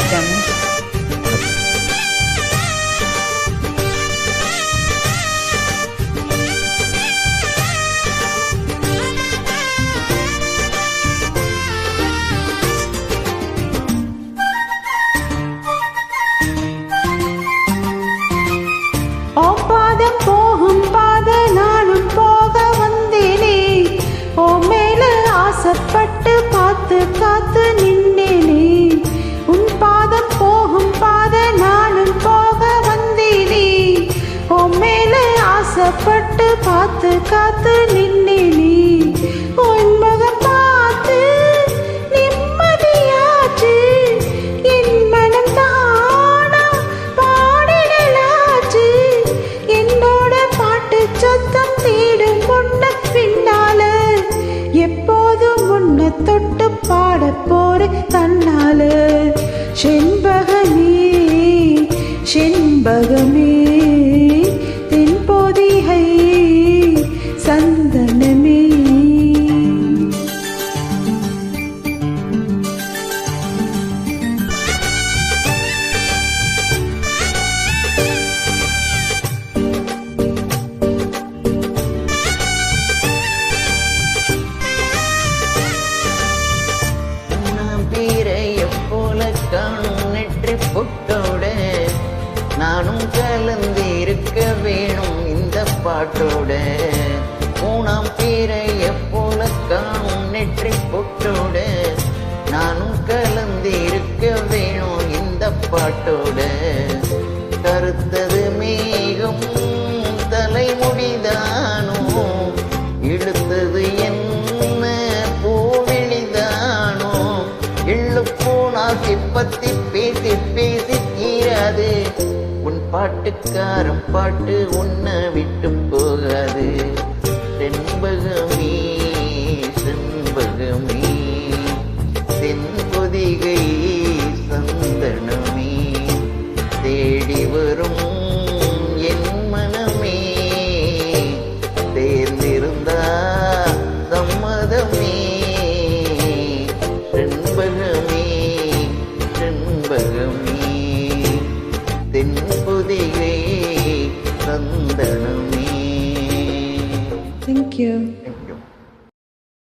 வணக்கம். ஓ பாதம் போகும் பாத நானும் போக வந்தேனே, ஓ மேல ஆசைப்பட்டு பார்த்து காத்து நின்னேனே. உன் பாதம் போகும் பாத நானும் போக வந்தேனே, ஓ மேல ஆசைப்பட்டு பார்த்து காத்து நின்னேனே. உன் முகம் பார்த்து நிம்மதியாச்சு, என் மனம் தானா பாடிடலாச்சு. என்னோட பாட்டு சத்தம் தேடும் முன்ன பின்னால, எப்போதும் முன்ன தொட்டு பாட போற தன்னால. செண்பகமே செண்பகமே தென்பொதிகை சந்தனமே. காணும் நெற்றி பொட்டோட நானும் கலந்து இருக்க வேணும் இந்த பாட்டோட. மூணாம் பேரைய போல காணும் நெற்றி பொட்டோட நானும் கலந்து இருக்க வேணும் இந்த பாட்டோட. கருத்தது மேகம் தலைமுடிதானோ, இழுத்தது என்ன பூவெளிதானோ. எள்ளுப்பூனாசி பத்தி பேசி பேசி தீராது, உன் பாட்டுக்காரன் பாட்டு உன்னை விட்டு போகாது. செண்பகமே செண்பகமே தென்பொதிகை சந்தனமே, தேடி வரும் என் மனமே தேர்ந்திருந்தா சம்மதமே. செண்பகமே செண்பகமே தென்பொதிகை சந்தனமே. Thank you.